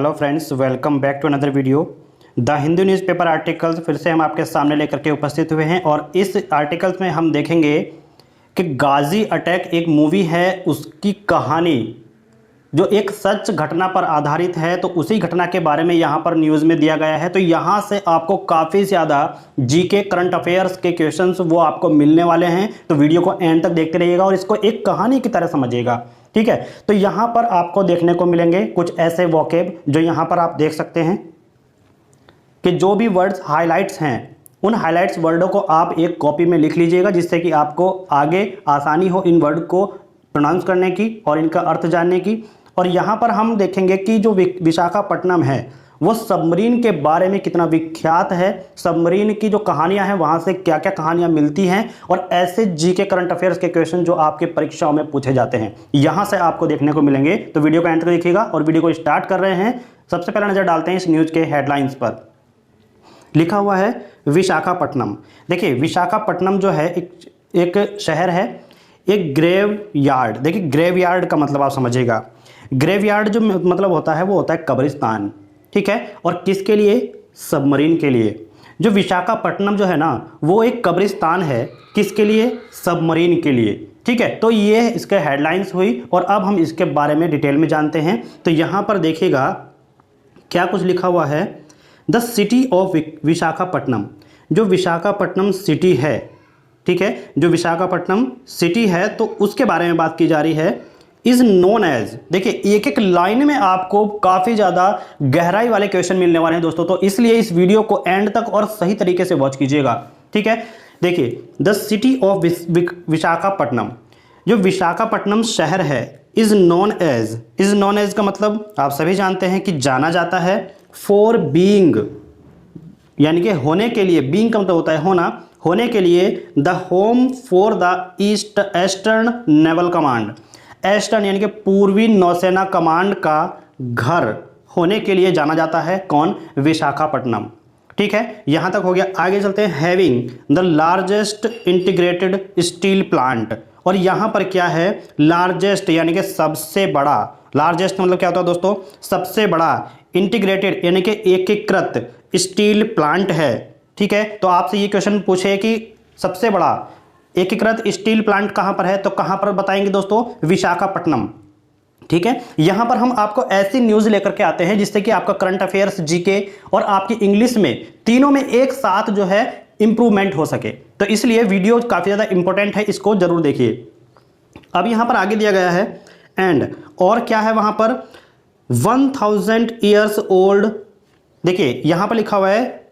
Hello friends, welcome back to another video. The Hindu newspaper articles फिर से हम आपके सामने लेकर के उपस्थित हुए हैं और इस आर्टिकल्स में हम देखेंगे कि गाजी अटैक एक मूवी है, उसकी कहानी जो एक सच घटना पर आधारित है, तो उसी घटना के बारे में यहाँ पर न्यूज़ में दिया गया है। तो यहाँ से आपको काफ़ी ज़्यादा जीके करंट अफेयर्स के क्वेश्चंस वो आपको मिलने वाले हैं, तो वीडियो को एंड तक देखते रहिएगा और इसको एक कहानी की तरह समझिएगा। ठीक है, तो यहाँ पर आपको देखने को मिलेंगे कुछ ऐसे वोकेब जो यहाँ पर आप देख सकते हैं कि जो भी वर्ड्स हाईलाइट्स हैं, उन हाईलाइट्स वर्डों को आप एक कॉपी में लिख लीजिएगा, जिससे कि आपको आगे आसानी हो इन वर्ड को प्रोनाउंस करने की और इनका अर्थ जानने की। और यहाँ पर हम देखेंगे कि जो विशाखापट्टनम है वो सबमरीन के बारे में कितना विख्यात है, सबमरीन की जो कहानियाँ हैं वहाँ से क्या क्या कहानियाँ मिलती हैं, और ऐसे जीके करंट अफेयर्स के क्वेश्चन जो आपके परीक्षाओं में पूछे जाते हैं यहाँ से आपको देखने को मिलेंगे। तो वीडियो को एंड तक देखिएगा और वीडियो को स्टार्ट कर रहे हैं। सबसे पहले नज़र डालते हैं इस न्यूज़ के हेडलाइंस पर। लिखा हुआ है विशाखापट्टनम। देखिए, विशाखापट्टनम जो है एक शहर है, एक ग्रेव यार्ड। देखिए, ग्रेव यार्ड का मतलब आप समझिएगा। ग्रेव यार्ड जो मतलब होता है वो होता है कब्रिस्तान। ठीक है, और किसके लिए? सबमरीन के लिए। जो विशाखापट्टनम जो है ना वो एक कब्रिस्तान है, किसके लिए? सबमरीन के लिए। ठीक है, तो ये इसके हेडलाइंस हुई और अब हम इसके बारे में डिटेल में जानते हैं। तो यहाँ पर देखिएगा क्या कुछ लिखा हुआ है। द सिटी ऑफ विशाखापट्टनम, जो विशाखापट्टनम सिटी है, ठीक है, जो विशाखापट्टनम सिटी है तो उसके बारे में बात की जा रही है। इज नोन एज, देखिए एक एक लाइन में आपको काफ़ी ज़्यादा गहराई वाले क्वेश्चन मिलने वाले हैं दोस्तों, तो इसलिए इस वीडियो को एंड तक और सही तरीके से वॉच कीजिएगा। ठीक है, देखिए द सिटी ऑफ विशाखापट्टनम, जो विशाखापट्टनम शहर है, इज नोन एज का मतलब आप सभी जानते हैं कि जाना जाता है फॉर बीइंग, यानी कि होने के लिए। बीइंग का मतलब होता है होना, होने के लिए। The home for the eastern naval command, eastern यानी कि पूर्वी नौसेना कमांड का घर होने के लिए जाना जाता है। कौन? विशाखापट्टनम। ठीक है, यहां तक हो गया। आगे चलते हैं। Having the largest integrated steel plant, और यहां पर क्या है? लार्जेस्ट यानी कि सबसे बड़ा। लार्जेस्ट मतलब क्या होता है दोस्तों? सबसे बड़ा। इंटीग्रेटेड यानी कि एकीकृत स्टील प्लांट है। ठीक है, तो आपसे ये क्वेश्चन पूछे कि सबसे बड़ा एकीकृत स्टील प्लांट कहां पर है, तो कहां पर बताएंगे दोस्तों? विशाखापट्टनम। ठीक है, यहां पर हम आपको ऐसी न्यूज लेकर के आते हैं जिससे कि आपका करंट अफेयर्स, जीके और आपकी इंग्लिश में तीनों में एक साथ जो है इंप्रूवमेंट हो सके। तो इसलिए वीडियो काफी ज्यादा इंपॉर्टेंट है, इसको जरूर देखिए। अब यहां पर आगे दिया गया है एंड, और क्या है वहां पर? 1000 ईयर्स ओल्ड। देखिए यहां पर लिखा हुआ है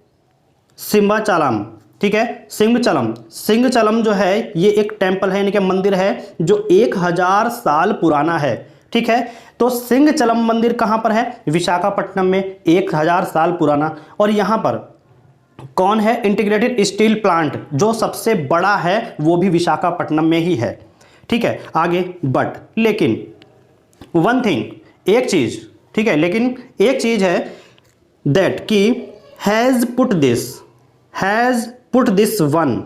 सिम्बाचालम। ठीक है, सिंहचलम जो है ये एक टेंपल है, यानी कि मंदिर है जो 1000 साल पुराना है। ठीक है, तो सिंहचलम मंदिर कहां पर है? विशाखापट्टनम में, 1000 साल पुराना। और यहां पर कौन है? इंटीग्रेटेड स्टील प्लांट जो सबसे बड़ा है वो भी विशाखापट्टनम में ही है। ठीक है, आगे बट, लेकिन वन थिंग, एक चीज। ठीक है, लेकिन एक चीज है दैट की हैज पुट दिस वन।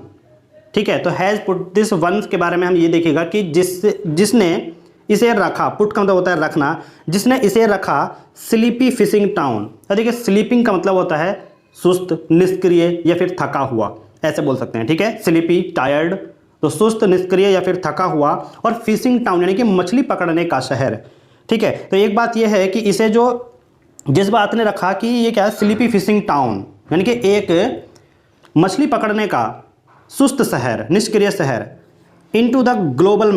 ठीक है, तो हैज पुट दिस वन के बारे में हम ये देखेगा कि जिसने इसे रखा, पुट का मतलब होता है रखना, जिसने इसे रखा स्लीपी फिशिंग टाउन। देखिए स्लीपिंग का मतलब होता है सुस्त, निष्क्रिय या फिर थका हुआ, ऐसे बोल सकते हैं। ठीक है, स्लीपी टायर्ड, तो सुस्त, निष्क्रिय या फिर थका हुआ, और फिशिंग टाउन यानी कि मछली पकड़ने का शहर। ठीक है, तो एक बात यह है कि इसे जिस बात ने रखा कि ये क्या है? स्लीपी फिशिंग टाउन, यानी कि एक मछली पकड़ने का सुस्त शहर, निष्क्रिय शहर। इनटू द ग्लोबल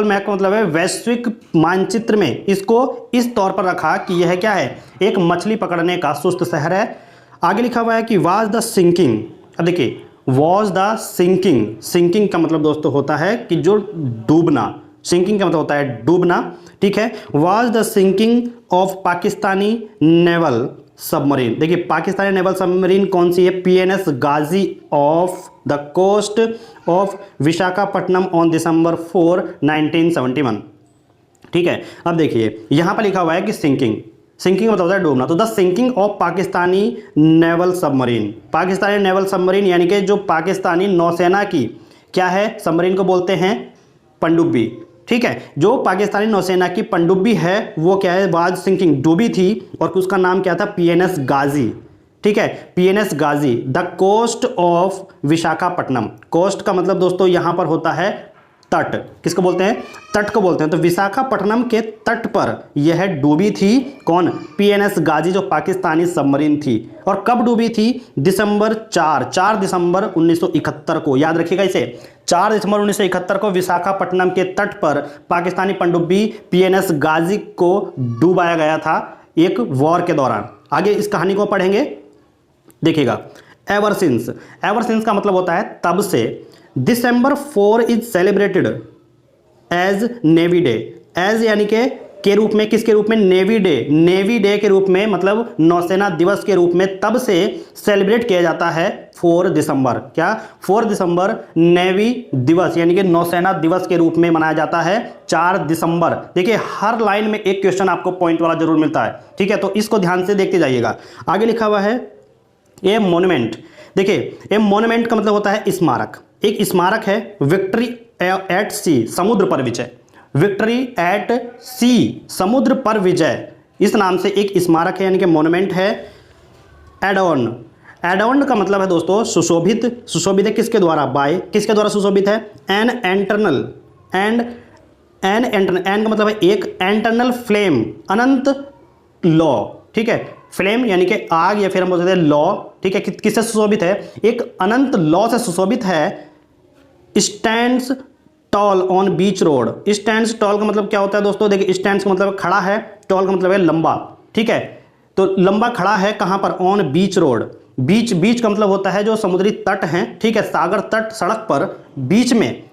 मैप का मतलब है वैश्विक मानचित्र में इसको इस तौर पर रखा कि यह क्या है? एक मछली पकड़ने का सुस्त शहर है। आगे लिखा हुआ है कि वाज द सिंकिंग। अब देखिए, वाज द सिंकिंग का मतलब दोस्तों होता है कि जो डूबना, सिंकिंग का मतलब होता है डूबना। ठीक है, was the sinking of Pakistani naval submarine. देखिए पाकिस्तानी नेवल सबमरीन कौन सी है? PNS Ghazi off the coast of Visakhapatnam on December 4, 1971। ठीक है, अब देखिए यहां पर लिखा हुआ है कि सिंकिंग मतलब होता है डूबना। तो the sinking of Pakistani naval submarine, Pakistani naval submarine यानी कि जो पाकिस्तानी नौसेना की क्या है? सबमरीन को बोलते हैं पनडुब्बी। ठीक है, जो पाकिस्तानी नौसेना की पनडुब्बी है वो क्या है, वाज सिंकिंग, डूबी थी, और उसका नाम क्या था, पीएनएस गाजी। ठीक है, PNS Ghazi, the coast of Visakhapatnam. Coast का मतलब दोस्तों यहां पर होता है तट, किसको बोलते हैं, तट को बोलते हैं। तो विशाखापट्टनम के तट पर यह डूबी थी, कौन, पीएनएस गाजी, जो पाकिस्तानी सबमरीन थी। और कब डूबी थी, दिसंबर 4 दिसंबर 1971 को, याद रखिएगा इसे, 4 दिसंबर 1971 को विशाखापट्टनम के तट पर पाकिस्तानी पनडुब्बी पीएनएस गाजी को डुबाया गया था एक वॉर के दौरान। आगे इस कहानी को पढ़ेंगे, देखिएगा। एवर सिंस का मतलब होता है तब से। December 4 is celebrated as navy day, as यानी के रूप में, किसके रूप में, नेवी डे के रूप में, मतलब नौसेना दिवस के रूप में तब से सेलिब्रेट किया जाता है 4 दिसंबर। क्या, 4 दिसंबर नेवी दिवस यानी कि नौसेना दिवस के रूप में मनाया जाता है 4 दिसंबर। देखिए हर लाइन में एक क्वेश्चन आपको पॉइंट वाला जरूर मिलता है, ठीक है, तो इसको ध्यान से देखते जाइएगा। आगे लिखा हुआ है ए मोन्यूमेंट। देखिए ए मोन्यूमेंट का मतलब होता है स्मारक, एक स्मारक है, विक्ट्री एट सी, समुद्र पर विजय, विक्ट्री एट सी, समुद्र पर विजय, इस नाम से एक स्मारक है, यानी कि मोन्यूमेंट है। एडॉर्न का मतलब है दोस्तों सुशोभित, सुशोभित है किसके द्वारा, बाय, किसके द्वारा सुशोभित है, एन इंटरनल, एन का मतलब है एक, इंटरनल फ्लेम, अनंत लॉ, ठीक है, फ्लेम यानी कि आग, या फिर हम बोल सकते हैं लॉ, ठीक है, किससे सुशोभित है, एक अनंत लॉ से सुशोभित है। Stands tall on beach road, stands tall का मतलब क्या होता है दोस्तों, देखिए स्टैंड्स का मतलब खड़ा है, टॉल का मतलब है लंबा, ठीक है, तो लंबा खड़ा है कहां पर, ऑन बीच रोड। बीच का मतलब होता है जो समुद्री तट हैं, ठीक है, सागर तट, सड़क पर बीच में,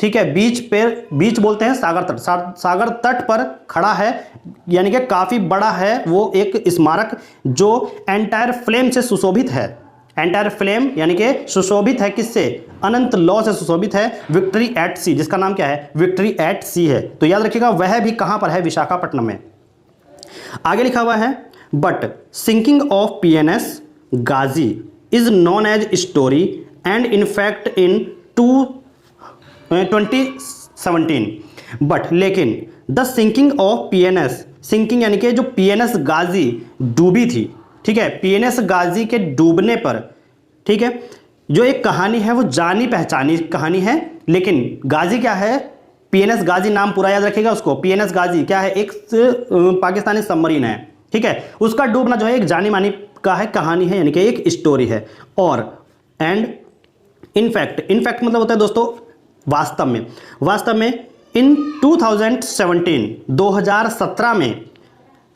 ठीक है, बीच बोलते हैं सागर तट, सागर तट पर खड़ा है, यानी कि काफी बड़ा है वो एक स्मारक जो एंटायर फ्लेम से सुशोभित है। एंटायर फ्लेम यानी कि सुशोभित है किससे, अनंत लॉ से सुशोभित है। विक्ट्री एट सी, जिसका नाम क्या है, विक्ट्री एट सी है। तो याद रखिएगा वह भी कहां पर है, विशाखापट्टनम में। आगे लिखा हुआ है but sinking of PNS Ghazi is non age story and in fact in 2017, but लेकिन the sinking of PNS, sinking यानी कि जो पीएनएस गाजी डूबी थी, ठीक है, पीएनएस गाजी के डूबने पर, ठीक है, जो एक कहानी है वो जानी पहचानी कहानी है, लेकिन गाजी क्या है, पीएनएस गाजी, नाम पूरा याद रखिएगा उसको, पीएनएस गाजी क्या है, एक पाकिस्तानी सबमरीन है, ठीक है, उसका डूबना जो है एक जानी मानी का है, कहानी है, यानी कि एक स्टोरी है। और एंड इनफैक्ट मतलब होता है दोस्तों वास्तव में इन 2017 में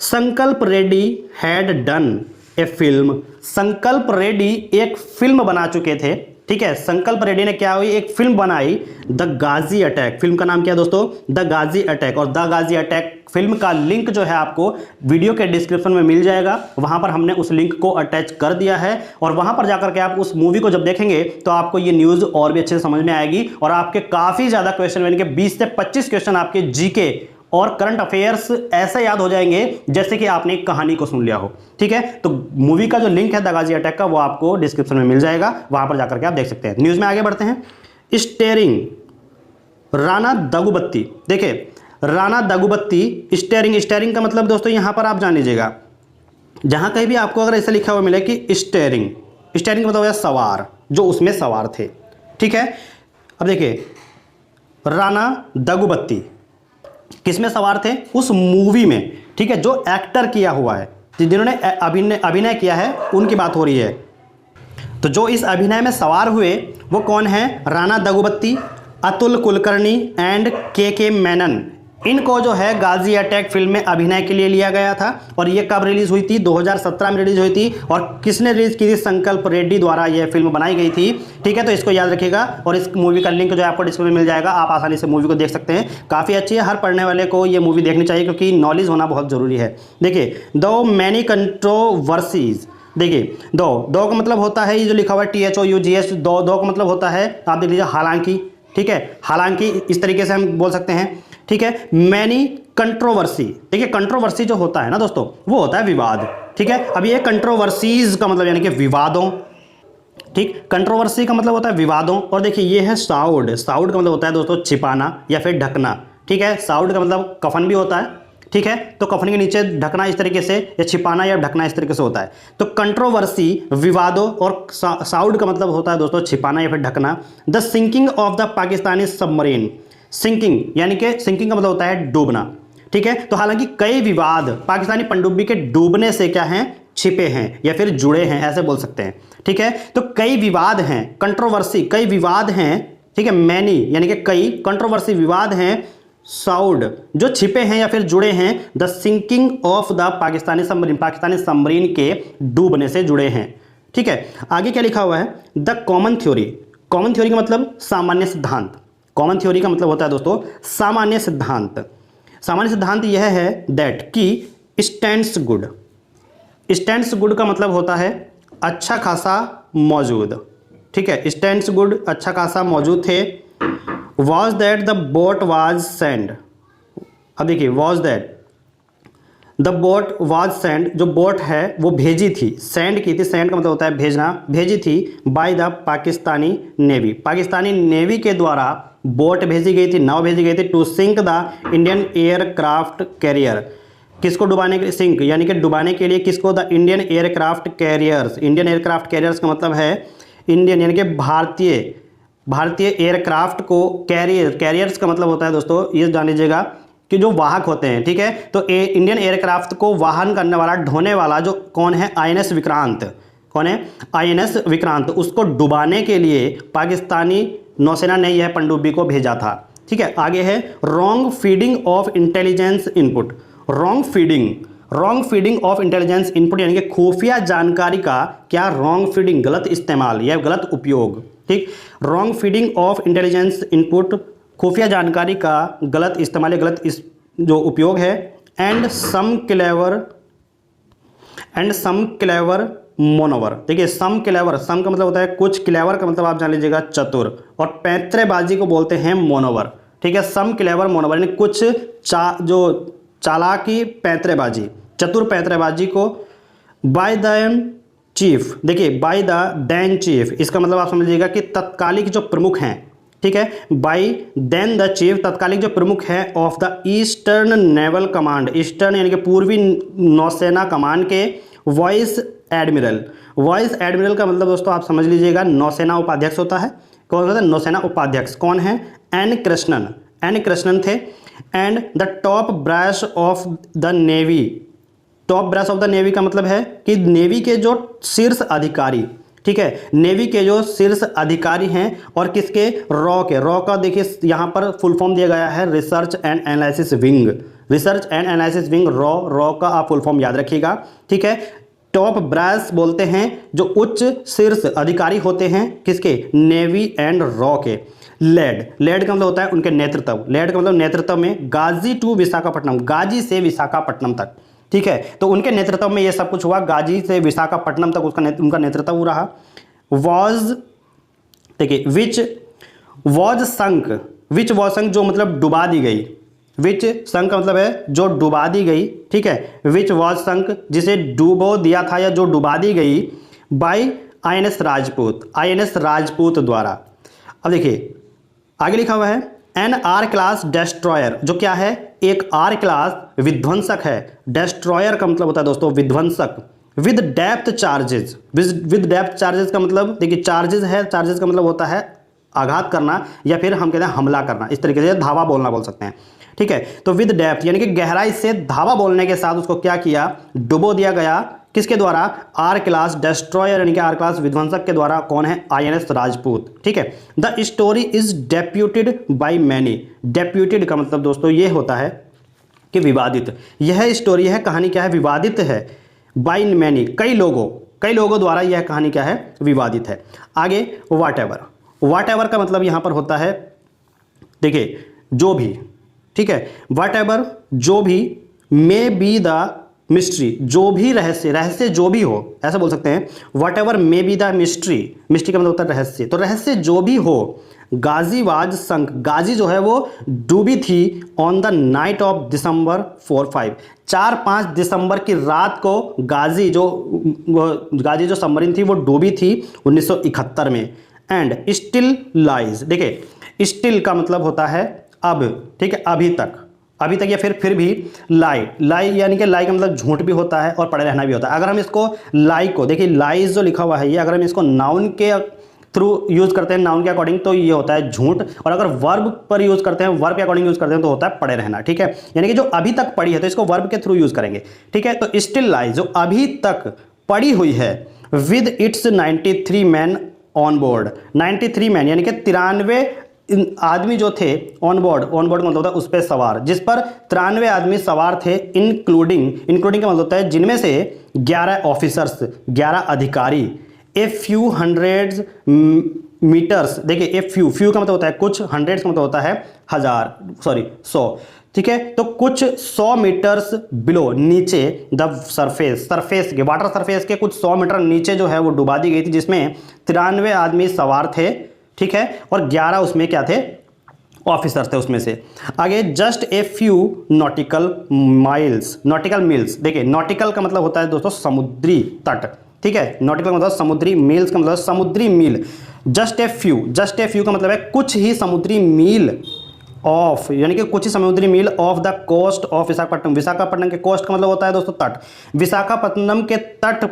संकल्प Reddy had done A film, संकल्प रेड्डी एक फिल्म बना चुके थे, ठीक है, संकल्प रेड्डी ने क्या हुई, एक फिल्म बनाई, द गाजी अटैक। फिल्म का नाम क्या है दोस्तों, द गाजी अटैक। और द गाजी अटैक फिल्म का लिंक जो है आपको वीडियो के डिस्क्रिप्शन में मिल जाएगा, वहां पर हमने उस लिंक को अटैच कर दिया है, और वहां पर जाकर के आप उस मूवी को जब देखेंगे तो आपको ये न्यूज़ और भी अच्छे से समझ में आएगी, और आपके काफ़ी ज़्यादा क्वेश्चन, यानी कि 20 से 25 क्वेश्चन आपके जीके और करंट अफेयर्स ऐसे याद हो जाएंगे जैसे कि आपने एक कहानी को सुन लिया हो, ठीक है। तो मूवी का जो लिंक है द गाजी अटैक का, वो आपको डिस्क्रिप्शन में मिल जाएगा, वहां पर जाकर के आप देख सकते हैं। न्यूज़ में आगे बढ़ते हैं। स्टेयरिंग राणा दगुबत्ती, देखिए राणा दगुबत्ती, स्टेयरिंग का मतलब दोस्तों यहां पर आप जान लीजिएगा, जहां कहीं भी आपको अगर ऐसा लिखा हुआ मिले कि स्टेयरिंग का मतलब है सवार, जो उसमें सवार थे, ठीक है। अब देखिए राणा दगुबत्ती किसमें सवार थे, उस मूवी में, ठीक है, जो एक्टर किया हुआ है, जिन्होंने अभिनय किया है, उनकी बात हो रही है। तो जो इस अभिनय में सवार हुए वो कौन है, राणा दगुबत्ती, अतुल कुलकर्णी एंड के मेनन। इनको जो है गाजी अटैक फिल्म में अभिनय के लिए लिया गया था, और ये कब रिलीज हुई थी, 2017 में रिलीज हुई थी, और किसने रिलीज की थी, संकल्प रेड्डी द्वारा यह फिल्म बनाई गई थी, ठीक है। तो इसको याद रखिएगा, और इस मूवी का लिंक जो है आपको डिस्क्रिप्शन में मिल जाएगा, आप आसानी से मूवी को देख सकते हैं, काफ़ी अच्छी है, हर पढ़ने वाले को ये मूवी देखनी चाहिए क्योंकि नॉलेज होना बहुत ज़रूरी है। देखिए दो मैनी कंट्रोवर्सीज, देखिए दो का मतलब होता है, ये जो लिखा हुआ है THOUGH, दो का मतलब होता है, आप देख लीजिए हालांकि, ठीक है, हालांकि इस तरीके से हम बोल सकते हैं, ठीक है। मैनी कंट्रोवर्सी, देखिए कंट्रोवर्सी जो होता है ना दोस्तों, वो होता है विवाद, ठीक है। अब ये कंट्रोवर्सीज का मतलब यानी कि विवादों, ठीक, कंट्रोवर्सी का मतलब होता है विवादों। और देखिए ये है साउड का मतलब होता है दोस्तों छिपाना या फिर ढकना, ठीक है। साउड का मतलब कफन भी होता है, ठीक है। तो कफन के नीचे ढकना इस तरीके से, या छिपाना या ढकना इस तरीके से होता है। तो कंट्रोवर्सी विवादों, और साउड का मतलब होता है दोस्तों छिपाना या फिर ढकना। The sinking of the Pakistani submarine, sinking यानी कि सिंकिंग का मतलब होता है डूबना, ठीक है। तो हालांकि कई विवाद पाकिस्तानी पनडुब्बी के डूबने से क्या हैं, छिपे हैं या फिर जुड़े हैं, ऐसे बोल सकते हैं, ठीक है। तो कई विवाद हैं, कंट्रोवर्सी कई विवाद हैं, ठीक है। मैनी यानी कि कई, कंट्रोवर्सी विवाद हैं, साउड जो छिपे हैं या फिर जुड़े हैं। The sinking of the Pakistani submarine, Pakistani submarine के डूबने से जुड़े हैं, ठीक है। आगे क्या लिखा हुआ है, the common theory, common theory का मतलब सामान्य सिद्धांत, कॉमन थ्योरी का मतलब होता है दोस्तों सामान्य सिद्धांत। सामान्य सिद्धांत यह है दैट कि स्टैंड्स गुड, स्टैंड्स गुड का मतलब होता है अच्छा खासा मौजूद, ठीक है। स्टैंड्स गुड अच्छा खासा मौजूद थे। Was that the boat was send, अब देखिए was that the boat was send, जो बोट है वो भेजी थी, सेंड की थी, सेंड का मतलब होता है भेजना, भेजी थी by the Pakistani navy, Pakistani navy के द्वारा बोट भेजी गई थी, नाव भेजी गई थी, to sink the Indian aircraft carrier, किसको डुबाने के, सिंक यानी कि डुबाने के लिए किसको, the Indian aircraft carriers, Indian aircraft carriers का मतलब है इंडियन यानी कि भारतीय एयरक्राफ्ट को, कैरियर्स का मतलब होता है दोस्तों ये जान लीजिएगा कि जो वाहक होते हैं, ठीक है। तो इंडियन एयरक्राफ्ट को वाहन करने वाला, ढोने वाला जो कौन है, आईएनएस विक्रांत, कौन है, आईएनएस विक्रांत, उसको डुबाने के लिए पाकिस्तानी नौसेना ने यह पनडुब्बी को भेजा था, ठीक है। आगे है wrong feeding of intelligence input, wrong feeding of intelligence input यानी कि खुफिया जानकारी का क्या, रॉन्ग फीडिंग गलत इस्तेमाल या गलत उपयोग, ठीक। Wrong feeding of intelligence input, खुफिया जानकारी का गलत इस्तेमाल या गलत जो उपयोग है। एंड सम क्लेवर मोनोवर, देखिए सम क्लेवर, सम का मतलब होता है कुछ, क्लेवर का मतलब आप जान लीजिएगा चतुर, और पैंतरेबाजी को बोलते हैं मोनोवर, ठीक है। सम क्लेवर मोनोवर यानी कुछ जो चालाकी, पैंतरेबाजी, चतुर पैंतरेबाजी को। बाय द चीफ, देखिए बाय द देन चीफ, इसका मतलब आप समझ लीजिएगा कि तत्कालिक जो प्रमुख हैं, ठीक है। बाय देन द चीफ, तत्कालिक जो प्रमुख हैं of the eastern naval command, eastern यानी कि पूर्वी नौसेना कमान के वाइस एडमिरल, वाइस एडमिरल का मतलब दोस्तों आप समझ लीजिएगा नौसेना उपाध्यक्ष होता है, कौन होता है, नौसेना उपाध्यक्ष कौन है, एन कृष्णन थे। And the top brass of the navy, top brass of the navy का मतलब है कि नेवी के जो शीर्ष अधिकारी, ठीक है, नेवी के जो शीर्ष अधिकारी हैं, और किसके, रॉ का देखिए यहाँ पर फुल फॉर्म दिया गया है research and analysis wing, research and analysis wing, raw का आप फुल फॉर्म याद रखिएगा, ठीक है। टॉप ब्रास बोलते हैं जो उच्च शीर्ष अधिकारी होते हैं किसके, नेवी एंड रॉ के। लेड का मतलब होता है उनके नेतृत्व, लेड का मतलब नेतृत्व में, गाजी टू विशाखापट्टनम, गाजी से विशाखापट्टनम तक, ठीक है। तो उनके नेतृत्व में ये सब कुछ हुआ, गाजी से विशाखापट्टनम तक उनका नेतृत्व हो रहा। वॉज, देखिए विच वॉज संक जो मतलब डुबा दी गई, विच संक का मतलब है जो डुबा दी गई, ठीक है। विच वॉज संक जिसे डूबो दिया था या जो डुबा दी गई, बाय आईएनएस राजपूत द्वारा। अब देखिए आगे लिखा हुआ है एन आर क्लास डेस्ट्रॉयर, जो क्या है, एक आर क्लास विध्वंसक है। डेस्ट्रॉयर का मतलब होता है दोस्तों विध्वंसक। With depth charges, with depth charges का मतलब देखिए चार्जेस है, चार्जेस का मतलब होता है आघात करना या फिर हम कहते हैं हमला करना, इस तरीके से धावा बोलना बोल सकते हैं, ठीक है। तो विद डेप्थ यानी कि गहराई से धावा बोलने के साथ उसको क्या किया, डुबो दिया गया, किसके द्वारा, आर क्लास डेस्ट्रॉयर यानी कि आर क्लास विध्वंसक के द्वारा, कौन है, आईएनएस राजपूत, ठीक है। The story is deputed by many, deputed का मतलब दोस्तों ये होता है कि विवादित, यह स्टोरी है, कहानी क्या है, विवादित है, बाय मैनी, कई लोगों द्वारा यह कहानी क्या है, विवादित है। आगे वाट एवर का मतलब यहां पर होता है, देखिए जो भी, ठीक है, वाट एवर जो भी, मे बी द मिस्ट्री जो भी रहस्य जो भी हो, ऐसा बोल सकते हैं। What ever may be the mystery का मतलब होता है रहस्य, तो रहस्य जो भी हो। गाजी वाज संक, गाजी जो है वो डूबी थी on the night of December 4-5 दिसंबर की रात को गाजी जो सबमरीन थी वो डूबी थी 1971 में। एंड स्टिल लाइज, देखिए स्टिल का मतलब होता है अब, ठीक है, अभी तक या फिर भी लाई यानी कि लाई का मतलब झूठ भी होता है और पड़े रहना भी होता है। अगर हम इसको लाई को देखिए, लाइज जो लिखा हुआ है ये, अगर हम इसको नाउन के थ्रू यूज करते हैं, नाउन के अकॉर्डिंग, तो ये होता है झूठ। और अगर वर्ब पर यूज करते हैं, वर्ब के अकॉर्डिंग यूज करते हैं, तो होता है पड़े रहना, ठीक है। यानी कि जो अभी तक पड़ी है तो इसको वर्ब के थ्रू यूज करेंगे, ठीक है। तो स्टिल लाइज जो अभी तक पड़ी हुई है, with its 93 man on board. 93 man यानी कि 93 आदमी जो थे ऑन बोर्ड मतलब होता है उस पर सवार, जिस पर 93 आदमी सवार थे, इंक्लूडिंग का मतलब होता है जिनमें से 11 ऑफिसर्स, 11 अधिकारी, ए फ्यू हंड्रेड्स मीटर्स। देखिए ए फ्यू का मतलब होता है कुछ, हंड्रेड्स का मतलब होता है 100, ठीक है। तो कुछ 100 मीटर्स बिलो, नीचे, द सरफेस के, वाटर सरफेस के कुछ 100 मीटर नीचे जो है वो डुबा दी गई थी, जिसमें 93 आदमी सवार थे, ठीक है, और 11 उसमें क्या थे, ऑफिसर्स थे उसमें से। आगे, just a few nautical meals. देखिए नॉटिकल का मतलब होता है दोस्तों समुद्री तट, ठीक है। नॉटिकल का मतलब समुद्री, मील्स का मतलब समुद्री मील। जस्ट ए फ्यू का मतलब है कुछ ही समुद्री मील ऑफ, यानी कि कुछ ही समुद्री मील off the coast of Visakhapatnam. Visakhapatnam के कोस्ट का मतलब होता है दोस्तों तट। विशाखापट्टनम के तट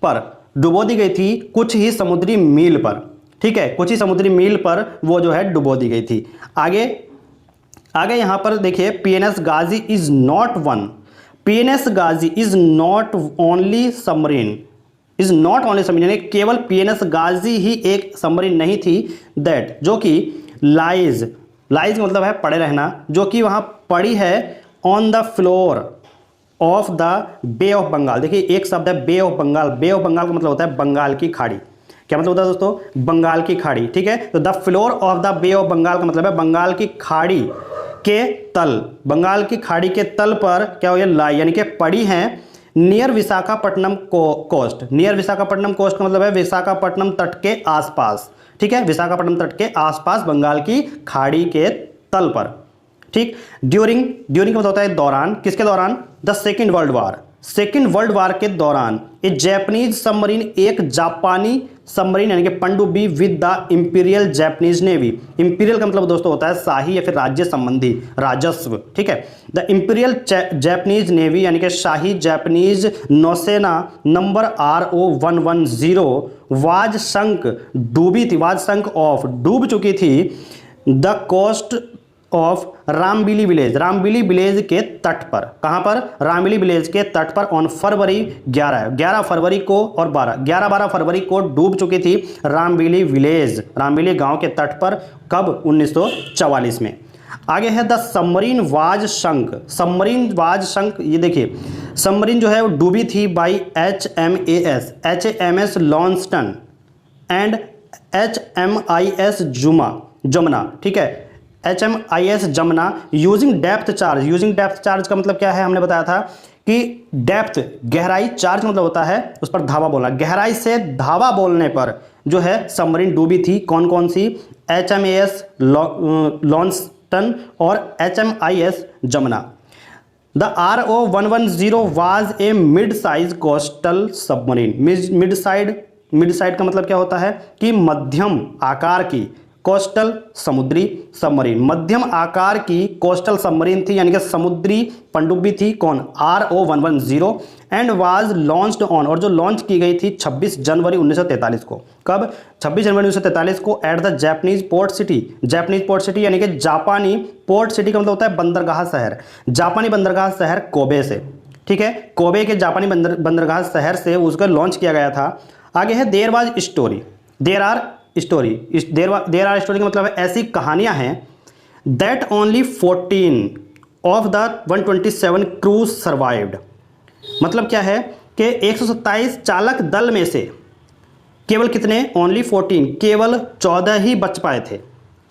पर डुबो दी गई थी कुछ ही समुद्री मील पर, ठीक है, कुछ ही समुद्री मील पर वो जो है डुबो दी गई थी। आगे यहां पर देखिए, PNS Ghazi is not one, PNS Ghazi is not only submarine, यानी केवल पीएनएस गाजी ही एक सबमरीन नहीं थी, दैट जो कि लाइज का मतलब है पड़े रहना, जो कि वहां पड़ी है on the floor of the bay of Bengal. देखिए एक शब्द है बे ऑफ बंगाल का मतलब होता है बंगाल की खाड़ी। क्या मतलब होता है दोस्तों, बंगाल की खाड़ी, ठीक है। तो the floor of the bay of Bengal का मतलब है बंगाल की खाड़ी के तल, बंगाल की खाड़ी के तल पर क्या हो गया, लाई, यानी कि पड़ी है, near Visakhapatnam coast. Near Visakhapatnam coast का मतलब है विशाखापट्टनम तट के आसपास, ठीक है, विशाखापट्टनम तट के आसपास बंगाल की खाड़ी के तल पर, ठीक। ड्यूरिंग का मतलब होता है दौरान, किसके दौरान, द सेकेंड वर्ल्ड वार के दौरान, ए जैपनीज सबमरीन, एक जापानी सबमरीन यानी कि पनडुब्बी, with the imperial Japanese navy. Imperial का मतलब दोस्तों होता है शाही या फिर राज्य संबंधी, राजस्व, ठीक है। द इंपीरियल जैपनीज नेवी यानी कि शाही जापानीज नौसेना नंबर RO110 वाज संक, डूबी थी, वाज संक ऑफ, डूब चुकी थी, द कोस्ट ऑफ रामबिली विलेज के तट पर। कहां पर, रामबिली विलेज के तट पर, ऑन फरवरी 11 फरवरी को और 12 फरवरी को डूब चुकी थी रामबिली गांव के तट पर। कब, 1944 में। आगे है द सबमरीन वाज संक, ये देखिए सबमरीन जो है वो डूबी थी by HMAS Launceston and HMIS Jamuna, ठीक है, HMIS Jamuna, using depth charge का मतलब क्या है, हमने बताया था कि डेप्थ गहराई, चार्ज मतलब होता है उस पर धावा बोलना, गहराई से धावा बोलने पर जो है सबमरीन डूबी थी। कौन सी, HMAS लॉन्स्टन और HMIS Jamuna. The RO110 was a mid size coastal submarine. Mid side का मतलब क्या होता है कि मध्यम आकार की, कोस्टल समुद्री सबमरीन, मध्यम आकार की कोस्टल सबमरीन थी, यानी कि समुद्री पनडुब्बी थी। कौन, RO110 and was launched on, और जो लॉन्च की गई थी 26 जनवरी 1943 को। कब, 26 जनवरी 1943 को, at the Japanese port city यानी कि जापानी पोर्ट सिटी का मतलब होता है बंदरगाह शहर, जापानी बंदरगाह शहर कोबे से, ठीक है, कोबे के जापानी बंदरगाह शहर से उसको लॉन्च किया गया था। आगे है देयर आर स्टोरी का मतलब है ऐसी कहानियां हैं, that only 14 of the 127 cruise survived. मतलब क्या है कि 127 चालक दल में से केवल कितने, ओनली 14, केवल 14 ही बच पाए थे।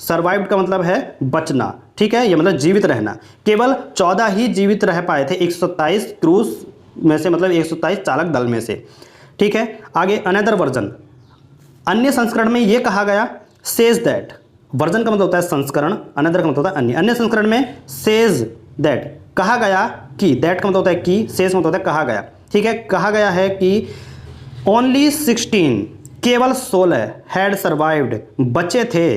सर्वाइव्ड का मतलब है बचना, ठीक है, ये मतलब जीवित रहना, केवल 14 ही जीवित रह पाए थे 127 क्रूज में से, मतलब 127 चालक दल में से, ठीक है। आगे अनदर वर्जन, अन्य संस्करण में यह कहा गया, सेज दैट, वर्जन का मतलब होता है संस्करण, अनदर का मतलब होता है अन्य संस्करण में सेज दैट कहा गया कि, दैट का मतलब होता है कि, सेज का मतलब होता है कहा गया, ठीक है, कहा गया है कि ओनली 16, केवल 16 हैड सर्वाइव्ड, बचे थे,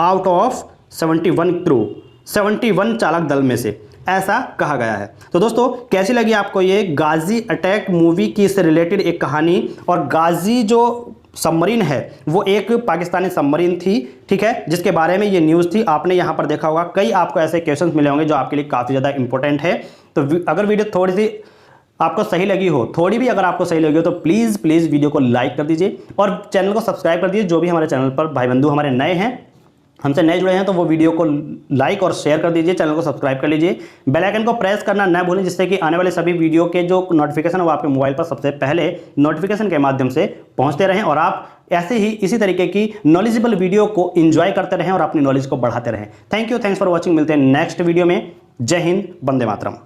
आउट ऑफ 71 क्रू, 71 चालक दल में से, ऐसा कहा गया है। तो दोस्तों कैसी लगी आपको ये गाजी अटैक मूवी की से रिलेटेड एक कहानी। और गाजी जो सबमरीन है वो एक पाकिस्तानी सबमरीन थी, ठीक है, जिसके बारे में ये न्यूज़ थी। आपने यहाँ पर देखा होगा कई आपको ऐसे क्वेश्चंस मिले होंगे जो आपके लिए काफ़ी ज़्यादा इंपॉर्टेंट है। तो अगर वीडियो थोड़ी सी आपको सही लगी हो, थोड़ी भी अगर आपको सही लगी हो, तो प्लीज़ वीडियो को लाइक कर दीजिए और चैनल को सब्सक्राइब कर दीजिए। जो भी हमारे चैनल पर भाई बंधु हमारे नए हैं, हमसे नए जुड़े हैं, तो वो वीडियो को लाइक और शेयर कर दीजिए, चैनल को सब्सक्राइब कर लीजिए, बेल आइकन को प्रेस करना ना भूलें, जिससे कि आने वाले सभी वीडियो के जो नोटिफिकेशन है वो आपके मोबाइल पर सबसे पहले नोटिफिकेशन के माध्यम से पहुंचते रहें और आप ऐसे ही इसी तरीके की नॉलेजेबल वीडियो को एंजॉय करते रहें और अपनी नॉलेज को बढ़ाते रहें। Thank you, thanks for watching. मिलते हैं नेक्स्ट वीडियो में। जय हिंद, वंदे मातरम।